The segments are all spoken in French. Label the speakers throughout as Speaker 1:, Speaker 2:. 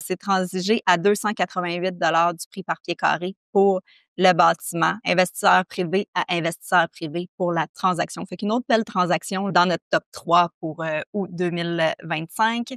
Speaker 1: s'est transigé à 288 du prix par pied carré pour le bâtiment, investisseur privé à investisseur privé pour la transaction. Fait qu'une autre belle transaction dans notre top 3 pour août 2025.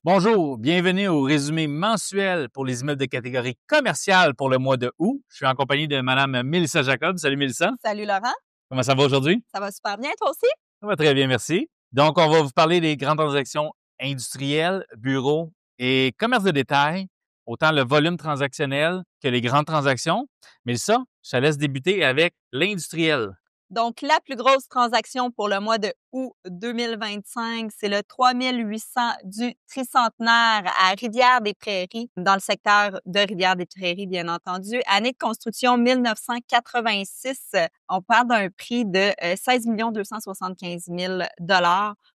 Speaker 2: Bonjour, bienvenue au résumé mensuel pour les immeubles de catégorie commerciale pour le mois de août. Je suis en compagnie de Mme Mélissa Jacob. Salut Mélissa.
Speaker 1: Salut Laurent.
Speaker 2: Comment ça va aujourd'hui?
Speaker 1: Ça va super bien, toi aussi?
Speaker 2: Ça va très bien, merci. Donc, on va vous parler des grandes transactions industrielles, bureaux et commerce de détail, autant le volume transactionnel que les grandes transactions. Mélissa, je te laisse débuter avec l'industriel.
Speaker 1: Donc, la plus grosse transaction pour le mois de août 2025, c'est le 3800 du Tricentenaire à Rivière-des-Prairies, dans le secteur de Rivière-des-Prairies, bien entendu. Année de construction 1986. On parle d'un prix de 16 275 000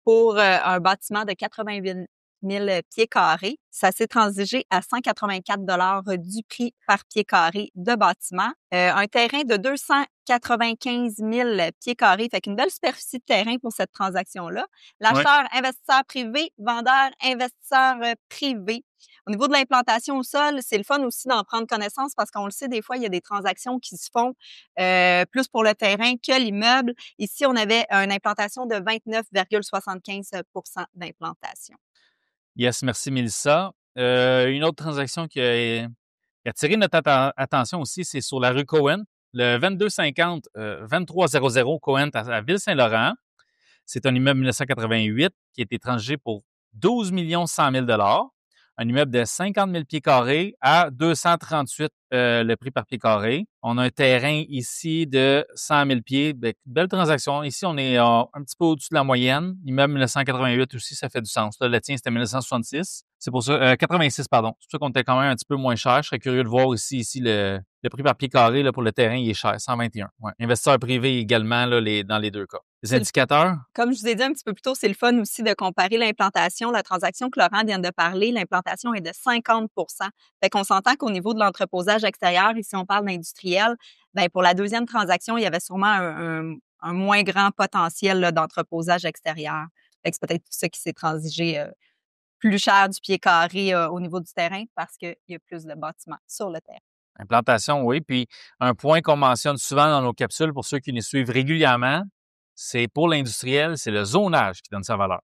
Speaker 1: pour un bâtiment de 88 000 pieds carrés. Ça s'est transigé à 184 du prix par pied carré de bâtiment. Un terrain de 295 000 pieds carrés, fait qu'une belle superficie de terrain pour cette transaction-là. L'acheteur, investisseur privé, vendeur, investisseur privé. Au niveau de l'implantation au sol, c'est le fun aussi d'en prendre connaissance parce qu'on le sait, des fois, il y a des transactions qui se font plus pour le terrain que l'immeuble. Ici, on avait une implantation de 29,75 % d'implantation.
Speaker 2: Yes, merci Mélissa. Une autre transaction qui a attiré notre attention aussi, c'est sur la rue Cohen, le 2250 2300 Cohen à Ville-Saint-Laurent. C'est un immeuble 1988 qui a été transigé pour 12 100 000 un immeuble de 50 000 pieds carrés à 238 le prix par pied carré. On a un terrain ici de 100 000 pieds. Belle transaction. Ici, on est un petit peu au-dessus de la moyenne. Immeuble 1988 aussi, ça fait du sens. Là, le tien, c'était 1966. C'est pour ça, 86, pardon. C'est pour ça qu'on était quand même un petit peu moins cher. Je serais curieux de voir ici le prix par pied carré là, pour le terrain, il est cher, 121. Ouais. Investisseur privé également là, dans les deux cas. Les indicateurs?
Speaker 1: Comme je vous ai dit un petit peu plus tôt, c'est le fun aussi de comparer l'implantation. La transaction que Laurent vient de parler, l'implantation est de 50 %. Fait qu'on s'entend qu'au niveau de l'entreposage extérieur, ici on parle d'industriel, bien pour la deuxième transaction, il y avait sûrement un moins grand potentiel là, d'entreposage extérieur. Fait que c'est peut-être tout ça qui s'est transigé plus cher du pied carré au niveau du terrain parce qu'il y a plus de bâtiments sur le terrain.
Speaker 2: Implantation, oui. Puis un point qu'on mentionne souvent dans nos capsules pour ceux qui nous suivent régulièrement, c'est pour l'industriel, c'est le zonage qui donne sa valeur.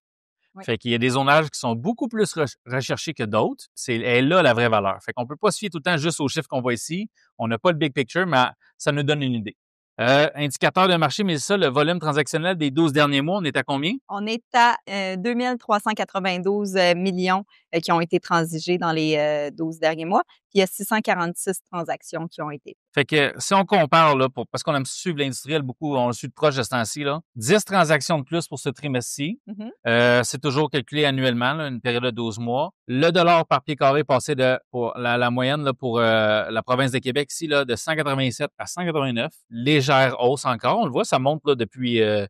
Speaker 2: Oui. Fait qu'il y a des zonages qui sont beaucoup plus recherchés que d'autres. Elle est là la vraie valeur. Fait qu'on peut pas se fier tout le temps juste aux chiffres qu'on voit ici. On n'a pas le big picture, mais ça nous donne une idée. Indicateur de marché, mais ça, le volume transactionnel des 12 derniers mois, on est à combien?
Speaker 1: On est à 2 392 millions qui ont été transigés dans les 12 derniers mois. Puis il y a 646 transactions qui ont été.
Speaker 2: Fait que si on compare, là, parce qu'on aime suivre l'industriel beaucoup, on le suit de proche de ce temps-ci, là, 10 transactions de plus pour ce trimestre-ci. C'est toujours calculé annuellement, là, une période de 12 mois. Le dollar par pied carré passé pour la moyenne là, pour la province de Québec ici, là, de 187 à 189. Légère hausse encore. On le voit, ça monte là, depuis le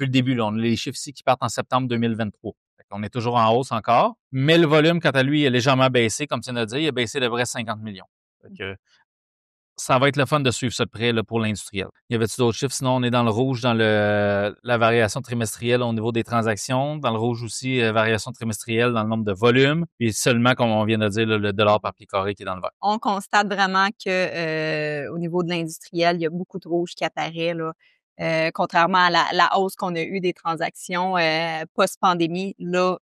Speaker 2: début. Là. On a les chiffres ici qui partent en septembre 2023. On est toujours en hausse encore. Mais le volume, quant à lui, est légèrement baissé. Comme tu viens de dire, il a baissé de près 50 millions. Fait que, ça va être le fun de suivre ça de près là, pour l'industriel. Y avait-tu d'autres chiffres? Sinon, on est dans le rouge dans la variation trimestrielle au niveau des transactions. Dans le rouge aussi, variation trimestrielle dans le nombre de volumes. Puis seulement, comme on vient de dire, là, le dollar par pied carré qui est dans le vert.
Speaker 1: On constate vraiment que au niveau de l'industriel, il y a beaucoup de rouge qui apparaît, là. Contrairement à la hausse qu'on a eue des transactions post-pandémie, là,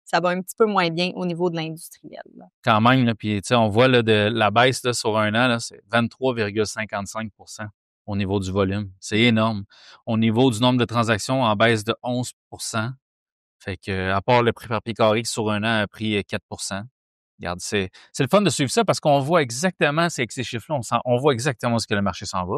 Speaker 1: ça va un petit peu moins bien au niveau de l'industriel. Là.
Speaker 2: Quand même, là, puis on voit là, de la baisse là, sur un an, là, c'est 23,55 % au niveau du volume. C'est énorme. Au niveau du nombre de transactions, en baisse de 11 %. Fait que, à part le prix par pied carré qui sur un an a pris 4 %. Regarde, c'est le fun de suivre ça parce qu'on voit exactement, c'est avec ces chiffres-là, on voit exactement où est-ce que le marché s'en va.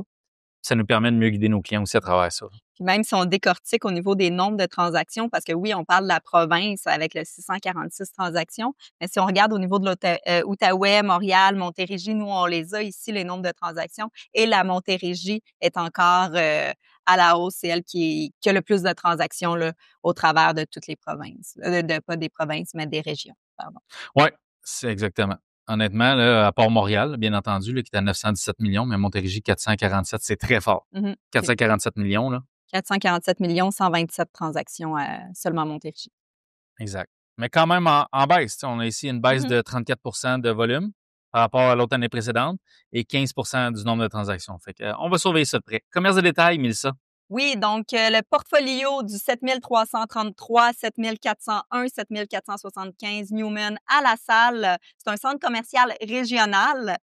Speaker 2: Ça nous permet de mieux guider nos clients aussi à travers ça.
Speaker 1: Puis même si on décortique au niveau des nombres de transactions, parce que oui, on parle de la province avec le 646 transactions, mais si on regarde au niveau de l'Outaouais, Montréal, Montérégie, nous, on les a ici, les nombres de transactions, et la Montérégie est encore à la hausse. C'est elle qui a le plus de transactions là, au travers de toutes les provinces. Pas des provinces, mais des régions. Pardon.
Speaker 2: Oui, c'est exactement. Honnêtement, là, à part Montréal, bien entendu, là, qui est à 917 millions, mais Montérégie, 447, c'est très fort. 447 millions, là.
Speaker 1: 447 millions, 127 transactions seulement à Montérégie.
Speaker 2: Exact. Mais quand même en baisse. On a ici une baisse de 34 de volume par rapport à l'autre année précédente et 15 du nombre de transactions. Fait que, on va surveiller ça de près. Commerce de détail, Mélissa.
Speaker 1: Oui, donc le portfolio du 7333, 7401, 7475 Newman à la salle, c'est un centre commercial régional.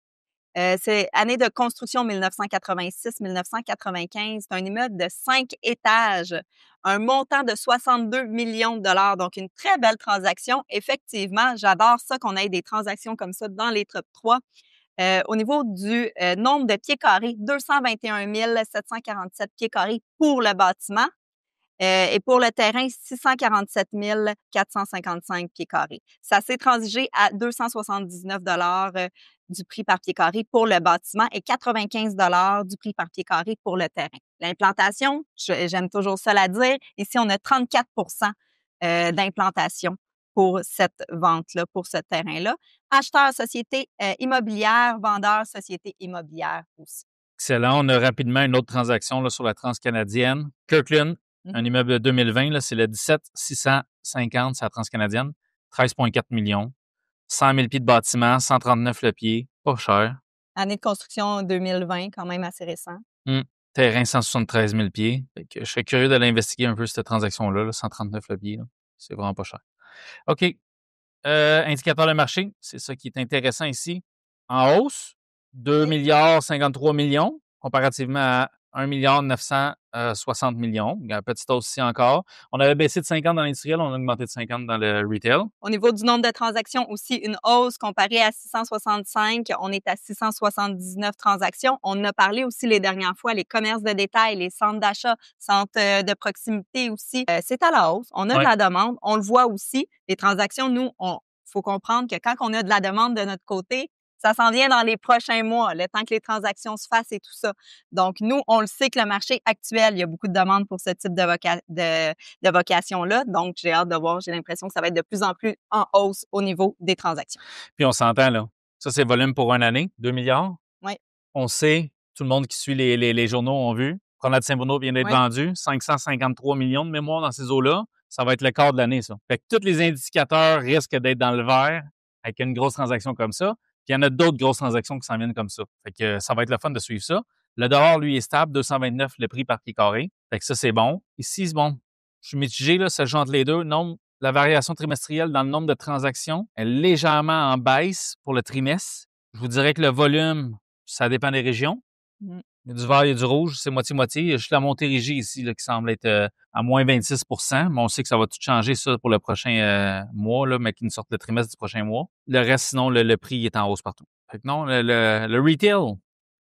Speaker 1: C'est année de construction 1986-1995. C'est un immeuble de 5 étages, un montant de 62 millions de dollars. Donc, une très belle transaction. Effectivement, j'adore ça qu'on ait des transactions comme ça dans les top 3. Au niveau du nombre de pieds carrés, 221 747 pieds carrés pour le bâtiment. Et pour le terrain, 647 455 pieds carrés. Ça s'est transigé à 279 du prix par pied carré pour le bâtiment et 95 du prix par pied carré pour le terrain. L'implantation, j'aime toujours ça la dire, ici, on a 34 d'implantation pour cette vente-là, pour ce terrain-là. Acheteur, société immobilière, vendeur, société immobilière aussi.
Speaker 2: Excellent. On a rapidement une autre transaction là, sur la Transcanadienne. Kirkland, un immeuble de 2020, là, c'est le 17650, c'est la Transcanadienne. 13,4 millions. 100 000 pieds de bâtiment, 139 le pied. Pas cher.
Speaker 1: Année de construction 2020, quand même assez récent.
Speaker 2: Terrain, 173 000 pieds. Fait que je serais curieux d'aller investiguer un peu cette transaction-là, là, 139 le pied. Là. C'est vraiment pas cher. OK. Indicateur de marché, c'est ça qui est intéressant ici. En hausse, 2 milliards 53 millions, comparativement à 1 milliard 960 millions. Il y a une petite hausse ici encore. On avait baissé de 50 dans l'industriel, on a augmenté de 50 dans le retail.
Speaker 1: Au niveau du nombre de transactions, aussi une hausse comparée à 665. On est à 679 transactions. On a parlé aussi les dernières fois, les commerces de détail, les centres d'achat, centres de proximité aussi. C'est à la hausse. On a de la demande. On le voit aussi. Les transactions, nous, faut comprendre que quand on a de la demande de notre côté, ça s'en vient dans les prochains mois, le temps que les transactions se fassent et tout ça. Donc, nous, on le sait que le marché actuel, il y a beaucoup de demandes pour ce type de vocation-là. Donc, j'ai hâte de voir. J'ai l'impression que ça va être de plus en plus en hausse au niveau des transactions.
Speaker 2: Puis, on s'entend, là. Ça, c'est volume pour une année, 2 milliards.
Speaker 1: Oui.
Speaker 2: On sait, tout le monde qui suit les journaux ont vu. Promenade Saint-Bruno vient d'être vendu. 553 millions de mémoire dans ces eaux-là. Ça va être le quart de l'année, ça. Fait que tous les indicateurs risquent d'être dans le vert avec une grosse transaction comme ça. Puis il y en a d'autres grosses transactions qui s'en viennent comme ça. Fait que ça va être le fun de suivre ça. Le dollar, lui, est stable, 229 le prix par pied carré. Fait que ça, c'est bon. Ici, c'est bon. Je suis mitigé, là, ça joue entre les deux. La variation trimestrielle dans le nombre de transactions est légèrement en baisse pour le trimestre. Je vous dirais que le volume, ça dépend des régions. Il y a du vert, il y a du rouge, c'est moitié-moitié. Il y a juste la Montérégie ici là, qui semble être à moins 26 mais on sait que ça va tout changer ça pour le prochain mois, là, mais qui nous sorte le trimestre du prochain mois. Le reste, sinon, le prix est en hausse partout. Fait que non, le retail,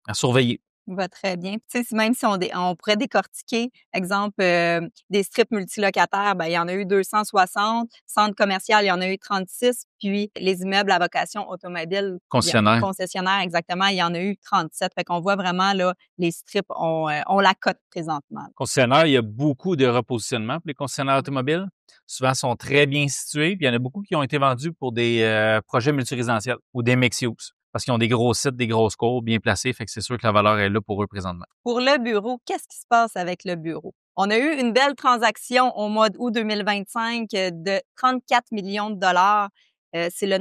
Speaker 2: à surveiller.
Speaker 1: Va très bien. Tu sais, même si on pourrait décortiquer, exemple, des strips multilocataires, ben il y en a eu 260. Centres commerciaux, il y en a eu 36. Puis les immeubles à vocation automobile. Concessionnaire, exactement, il y en a eu 37. Fait qu'on voit vraiment, là, les strips, on la cote présentement.
Speaker 2: Concessionnaires, il y a beaucoup de repositionnement pour les concessionnaires automobiles. Souvent, sont très bien situés. Puis il y en a beaucoup qui ont été vendus pour des projets multirésidentiels ou des mixed-use. Parce qu'ils ont des gros sites, des grosses cours bien placés, fait que c'est sûr que la valeur est là pour eux présentement.
Speaker 1: Pour le bureau, qu'est-ce qui se passe avec le bureau? On a eu une belle transaction au mois d'août 2025 de 34 millions de dollars. C'est le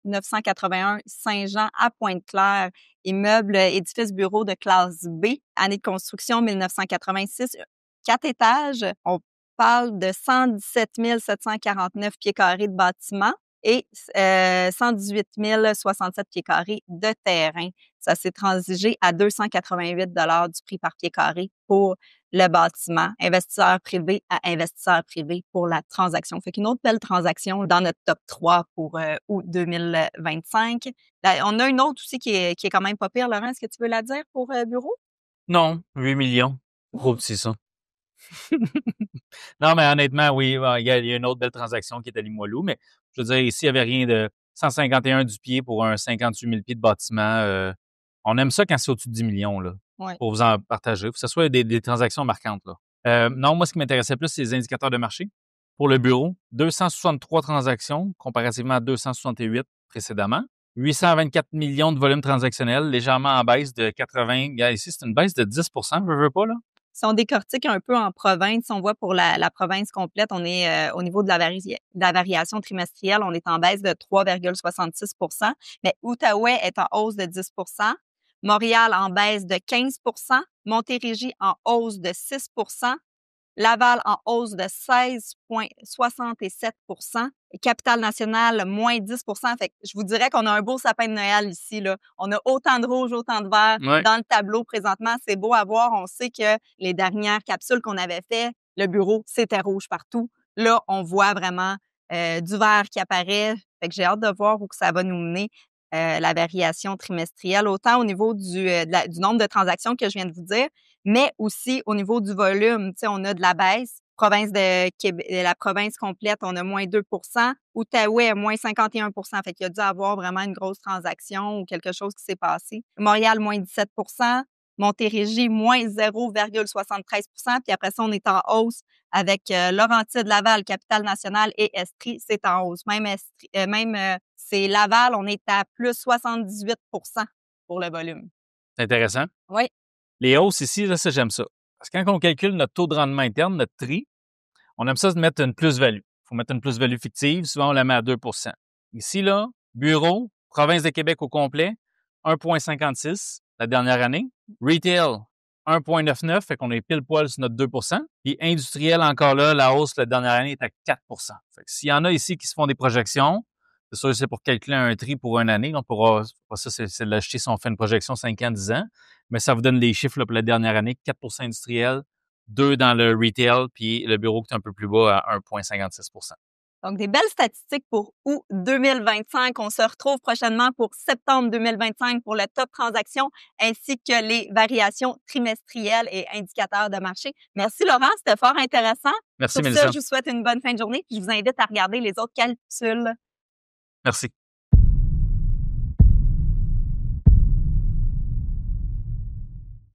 Speaker 1: 953-981 Saint-Jean à Pointe-Claire, immeuble édifice bureau de classe B, année de construction 1986, 4 étages. On parle de 117 749 pieds carrés de bâtiment et 118 067 pieds carrés de terrain. Ça s'est transigé à 288 du prix par pied carré pour le bâtiment, investisseur privé à investisseur privé pour la transaction. Fait qu'une autre belle transaction dans notre top 3 pour août 2025. Là, on a une autre aussi qui est quand même pas pire. Laurent, est-ce que tu veux la dire pour bureau?
Speaker 2: Non, 8 millions. Trop petit, ça. Non, mais honnêtement, oui, il y a une autre belle transaction qui est à Limoilou, mais je veux dire, ici, il n'y avait rien de 151 du pied pour un 58 000 pieds de bâtiment. On aime ça quand c'est au-dessus de 10 millions, là, pour vous en partager. Faut que ce soit des transactions marquantes, là. Non, moi, ce qui m'intéressait plus, c'est les indicateurs de marché. Pour le bureau, 263 transactions comparativement à 268 précédemment. 824 millions de volume transactionnel, légèrement en baisse de 80. Ici, c'est une baisse de 10 je veux pas, là.
Speaker 1: Si on décortique un peu en province, on voit pour la province complète, on est au niveau de la variation trimestrielle, on est en baisse de 3,66 %, mais Outaouais est en hausse de 10 %, Montréal en baisse de 15 %, Montérégie en hausse de 6 %, Laval en hausse de 16,67 %, Capitale-Nationale, moins 10 %. Fait que je vous dirais qu'on a un beau sapin de Noël ici, là. On a autant de rouge, autant de vert dans le tableau présentement. C'est beau à voir. On sait que les dernières capsules qu'on avait fait, le bureau, c'était rouge partout. Là, on voit vraiment du vert qui apparaît. Fait que j'ai hâte de voir où que ça va nous mener. La variation trimestrielle, autant au niveau du nombre de transactions que je viens de vous dire, mais aussi au niveau du volume. Tu sais, on a de la baisse. Province de Québec, la province complète, on a moins 2 %. Outaouais, moins 51 %. Fait qu'il y a dû avoir vraiment une grosse transaction ou quelque chose qui s'est passé. Montréal, moins 17 %. Montérégie, moins 0,73 %. Puis après ça, on est en hausse avec Laurentides, Laval, Capitale-Nationale et Estrie, c'est en hausse. C'est Laval, on est à plus 78 % pour le volume.
Speaker 2: C'est intéressant.
Speaker 1: Oui.
Speaker 2: Les hausses ici, là, ça, j'aime ça. Parce que quand on calcule notre taux de rendement interne, notre tri, on aime ça de mettre une plus-value. Il faut mettre une plus-value fictive. Souvent, on la met à 2 %. Ici, là, bureau, province de Québec au complet, 1,56 la dernière année. Retail, 1,99, fait qu'on est pile poil sur notre 2 %. Puis industriel, encore là, la hausse la dernière année est à 4 %. Fait que s'il y en a ici qui se font des projections, c'est sûr, c'est pour calculer un tri pour une année. On pourra, ça, c'est de l'acheter si on fait une projection 5 ans, 10 ans. Mais ça vous donne les chiffres là, pour la dernière année. 4 % industriel, 2 dans le retail, puis le bureau qui est un peu plus bas à 1,56 %.
Speaker 1: Donc, des belles statistiques pour août 2025. On se retrouve prochainement pour septembre 2025 pour le top transaction ainsi que les variations trimestrielles et indicateurs de marché. Merci Laurent, c'était fort intéressant.
Speaker 2: Merci
Speaker 1: Sur
Speaker 2: Mélissa.
Speaker 1: ça, je vous souhaite une bonne fin de journée puis je vous invite à regarder les autres capsules.
Speaker 2: Merci.